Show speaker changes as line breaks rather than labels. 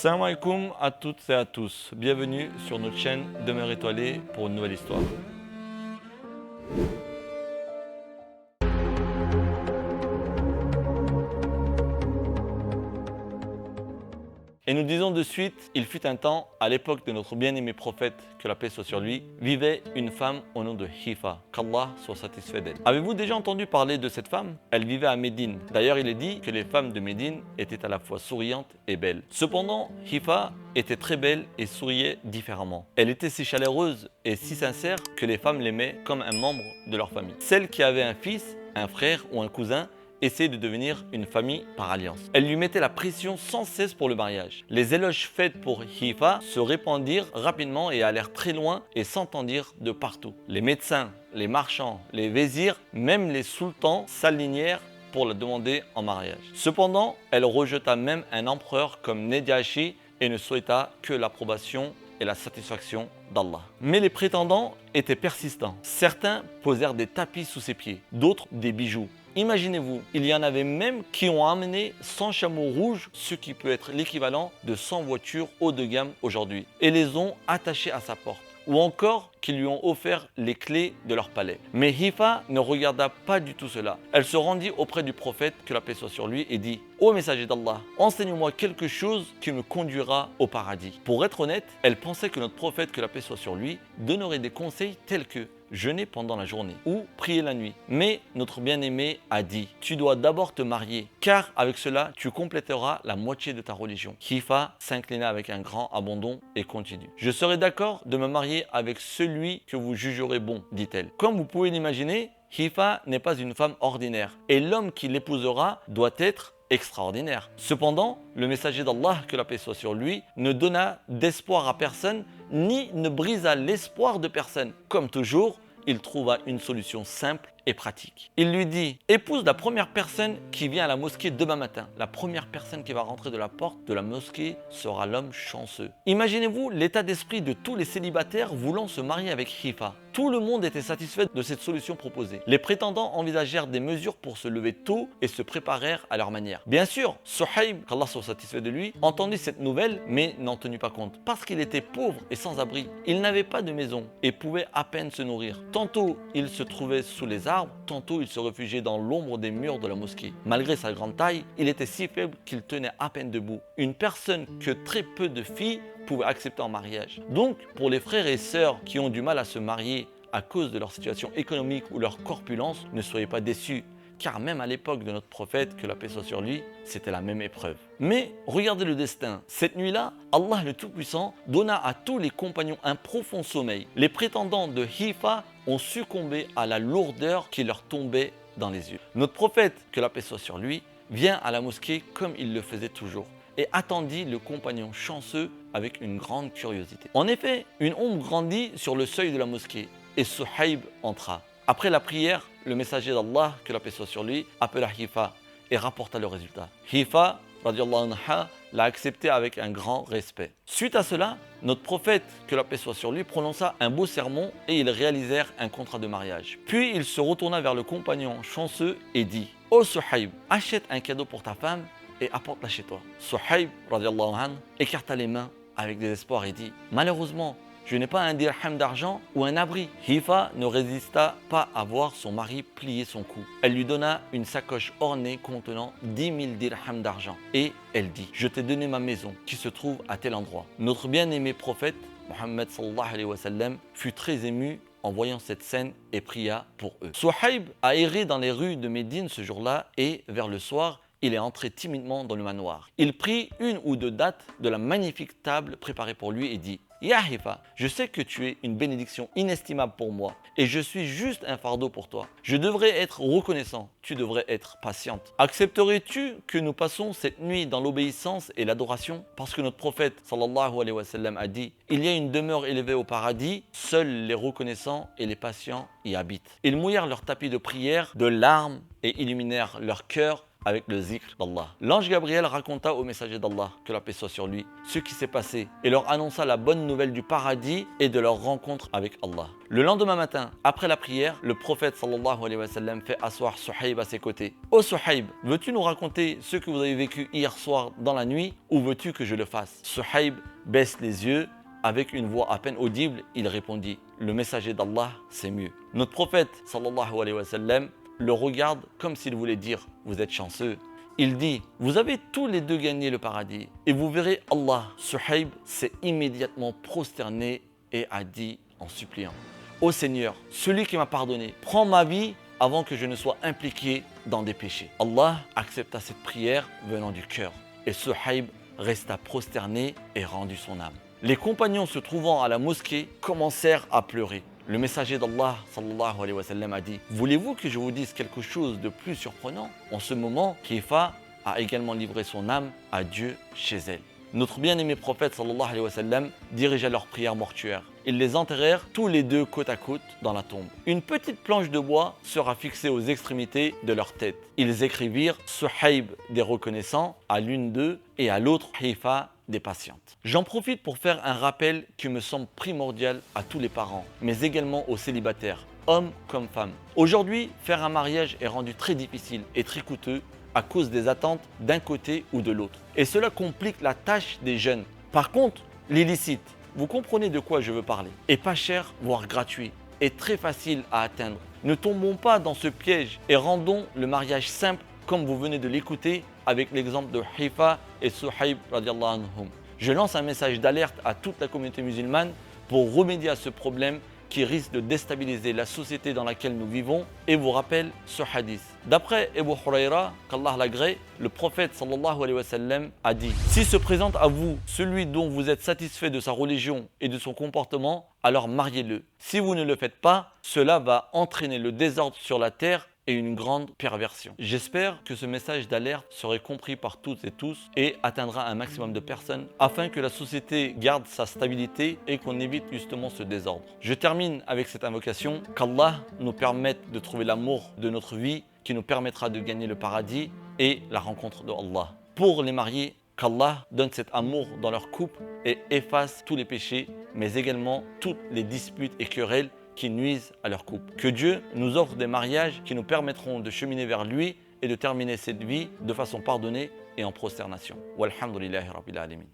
Salam alaikum à toutes et à tous. Bienvenue sur notre chaîne Demeure étoilée pour une nouvelle histoire. Et nous disons de suite, il fut un temps, à l'époque de notre bien-aimé prophète, que la paix soit sur lui, vivait une femme au nom de Hifa, qu'Allah soit satisfait d'elle. Avez-vous déjà entendu parler de cette femme? Elle vivait à Médine. D'ailleurs, il est dit que les femmes de Médine étaient à la fois souriantes et belles. Cependant, Hifa était très belle et souriait différemment. Elle était si chaleureuse et si sincère que les femmes l'aimaient comme un membre de leur famille. Celle qui avait un fils, un frère ou un cousin essayer de devenir une famille par alliance. Elle lui mettait la pression sans cesse pour le mariage. Les éloges faits pour Hifa se répandirent rapidement et allèrent très loin et s'entendirent de partout. Les médecins, les marchands, les vézirs, même les sultans s'alignèrent pour la demander en mariage. Cependant, elle rejeta même un empereur comme Nejashi et ne souhaita que l'approbation et la satisfaction d'Allah. Mais les prétendants étaient persistants. Certains posèrent des tapis sous ses pieds, d'autres des bijoux. Imaginez-vous, il y en avait même qui ont amené 100 chameaux rouges, ce qui peut être l'équivalent de 100 voitures haut de gamme aujourd'hui, et les ont attachés à sa porte. Ou encore qui lui ont offert les clés de leur palais. Mais Hifa ne regarda pas du tout cela. Elle se rendit auprès du prophète, que la paix soit sur lui, et dit « Ô messager d'Allah, enseigne-moi quelque chose qui me conduira au paradis. » Pour être honnête, elle pensait que notre prophète, que la paix soit sur lui, donnerait des conseils tels que jeûner pendant la journée ou prier la nuit. Mais notre bien-aimé a dit « Tu dois d'abord te marier, car avec cela, tu compléteras la moitié de ta religion. » Hifa s'inclina avec un grand abandon et continue. « Je serai d'accord de me marier avec celui que vous jugerez bon, dit-elle. » Comme vous pouvez l'imaginer, Hifa n'est pas une femme ordinaire et l'homme qui l'épousera doit être extraordinaire. Cependant, le messager d'Allah, que la paix soit sur lui, ne donna d'espoir à personne ni ne brisa l'espoir de personne. Comme toujours, il trouva une solution simple et pratique. Il lui dit « Épouse la première personne qui vient à la mosquée demain matin. La première personne qui va rentrer de la porte de la mosquée sera l'homme chanceux. » Imaginez-vous l'état d'esprit de tous les célibataires voulant se marier avec Hifa. Tout le monde était satisfait de cette solution proposée. Les prétendants envisagèrent des mesures pour se lever tôt et se préparèrent à leur manière. Bien sûr, Suhaib, qu'Allah soit satisfait de lui, entendit cette nouvelle mais n'en tenut pas compte. Parce qu'il était pauvre et sans abri. Il n'avait pas de maison et pouvait à peine se nourrir. Tantôt, il se trouvait sous les arbres, tantôt il se réfugiait dans l'ombre des murs de la mosquée. Malgré sa grande taille, il était si faible qu'il tenait à peine debout. Une personne que très peu de filles pouvaient accepter en mariage. Donc, pour les frères et sœurs qui ont du mal à se marier à cause de leur situation économique ou leur corpulence, ne soyez pas déçus, car même à l'époque de notre prophète, que la paix soit sur lui, c'était la même épreuve. Mais regardez le destin. Cette nuit-là, Allah le Tout-Puissant donna à tous les compagnons un profond sommeil. Les prétendants de Hifa ont succombé à la lourdeur qui leur tombait dans les yeux. Notre prophète, que la paix soit sur lui, vient à la mosquée comme il le faisait toujours et attendit le compagnon chanceux avec une grande curiosité. En effet, une ombre grandit sur le seuil de la mosquée et Suhaib entra. Après la prière, le messager d'Allah, que la paix soit sur lui, appela Hifa et rapporta le résultat. Hifa, radiallahu anha, l'a accepté avec un grand respect. Suite à cela, notre prophète, que la paix soit sur lui, prononça un beau sermon et ils réalisèrent un contrat de mariage. Puis il se retourna vers le compagnon chanceux et dit « Ô Suhaib, achète un cadeau pour ta femme et apporte-la chez toi. » Suhaib, radiallahu anhu, écarta les mains avec désespoir et dit « Malheureusement, je n'ai pas un dirham d'argent ou un abri. » Hifa ne résista pas à voir son mari plier son cou. Elle lui donna une sacoche ornée contenant 10 000 dirhams d'argent. Et elle dit « Je t'ai donné ma maison qui se trouve à tel endroit. » Notre bien-aimé prophète, Mohammed sallallahu alayhi wa sallam, fut très ému en voyant cette scène et pria pour eux. Suhaib a erré dans les rues de Médine ce jour-là et vers le soir, il est entré timidement dans le manoir. Il prit une ou deux dattes de la magnifique table préparée pour lui et dit « Ya Hifa, je sais que tu es une bénédiction inestimable pour moi et je suis juste un fardeau pour toi. Je devrais être reconnaissant, tu devrais être patiente. Accepterais-tu que nous passons cette nuit dans l'obéissance et l'adoration? Parce que notre prophète sallallahu alayhi wa sallam a dit « Il y a une demeure élevée au paradis, seuls les reconnaissants et les patients y habitent. » Ils mouillèrent leur tapis de prière de larmes et illuminèrent leur cœur avec le zikr d'Allah. L'ange Gabriel raconta au messager d'Allah, que la paix soit sur lui, ce qui s'est passé et leur annonça la bonne nouvelle du paradis et de leur rencontre avec Allah. Le lendemain matin, après la prière, le prophète sallallahu alayhi wa sallam fait asseoir Suhaib à ses côtés. Ô Suhaib, veux-tu nous raconter ce que vous avez vécu hier soir dans la nuit ou veux-tu que je le fasse? Suhaib baisse les yeux. Avec une voix à peine audible, il répondit, le messager d'Allah, c'est mieux. Notre prophète sallallahu alayhi wa sallam le regarde comme s'il voulait dire, vous êtes chanceux. Il dit, vous avez tous les deux gagné le paradis et vous verrez Allah. Suhaib s'est immédiatement prosterné et a dit en suppliant, ô Seigneur, celui qui m'a pardonné, prends ma vie avant que je ne sois impliqué dans des péchés. Allah accepta cette prière venant du cœur et Suhaib resta prosterné et rendu son âme. Les compagnons se trouvant à la mosquée commencèrent à pleurer. Le messager d'Allah sallallahu alayhi wa sallam a dit, voulez-vous que je vous dise quelque chose de plus surprenant? En ce moment, Hifah a également livré son âme à Dieu chez elle. Notre bien-aimé prophète sallallahu alayhi wa sallam dirigea leur prière mortuaire. Ils les enterrèrent tous les deux côte à côte dans la tombe. Une petite planche de bois sera fixée aux extrémités de leur tête. Ils écrivirent Suhaib des reconnaissants à l'une d'eux et à l'autre Hifah des patientes. J'en profite pour faire un rappel qui me semble primordial à tous les parents, mais également aux célibataires, hommes comme femmes. Aujourd'hui, faire un mariage est rendu très difficile et très coûteux à cause des attentes d'un côté ou de l'autre. Et cela complique la tâche des jeunes. Par contre, l'illicite, vous comprenez de quoi je veux parler, est pas cher, voire gratuit, et très facile à atteindre. Ne tombons pas dans ce piège et rendons le mariage simple comme vous venez de l'écouter avec l'exemple de Hifah et Suhaib radiallahu anhum. Je lance un message d'alerte à toute la communauté musulmane pour remédier à ce problème qui risque de déstabiliser la société dans laquelle nous vivons et vous rappelle ce hadith. D'après Abu Huraira, qu'Allah l'agrée, le prophète sallallahu alayhi wa sallam a dit « Si se présente à vous celui dont vous êtes satisfait de sa religion et de son comportement, alors mariez-le. Si vous ne le faites pas, cela va entraîner le désordre sur la terre et une grande perversion. » J'espère que ce message d'alerte serait compris par toutes et tous et atteindra un maximum de personnes afin que la société garde sa stabilité et qu'on évite justement ce désordre. Je termine avec cette invocation, qu'Allah nous permette de trouver l'amour de notre vie qui nous permettra de gagner le paradis et la rencontre de Allah. Pour les mariés, qu'Allah donne cet amour dans leur couple et efface tous les péchés, mais également toutes les disputes et querelles qui nuisent à leur couple. Que Dieu nous offre des mariages qui nous permettront de cheminer vers lui et de terminer cette vie de façon pardonnée et en prosternation. Walhamdulillahi Rabbil Alamin.